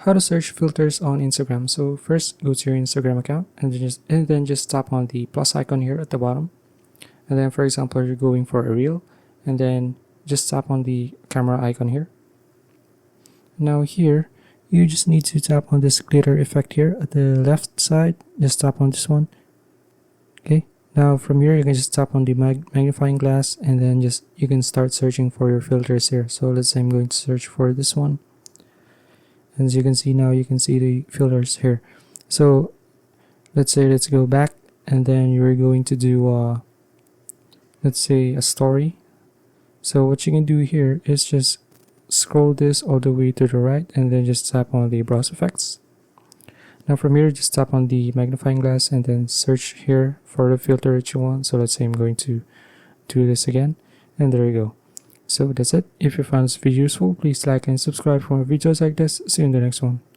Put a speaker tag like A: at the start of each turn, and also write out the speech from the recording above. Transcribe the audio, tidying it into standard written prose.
A: how to search filters on Instagram. So first, go to your Instagram account and then just tap on the plus icon here at the bottom. And then, for example, you're going for a reel, and then just tap on the camera icon here. Now here, you just need to tap on this glitter effect here at the left side. Just tap on this one. Okay. Now from here, you can just tap on the magnifying glass, and then you can start searching for your filters here. So let's say I'm going to search for this one. And as you can see now, you can see the filters here. So let's go back, and then you're going to do let's say a story. So what you can do here is just scroll this all the way to the right, and then just tap on the browse effects. Now from here, just tap on the magnifying glass and then search here for the filter that you want. So let's say I'm going to do this again, and there you go. So that's it. If you found this video useful, please like and subscribe for more videos like this. See you in the next one.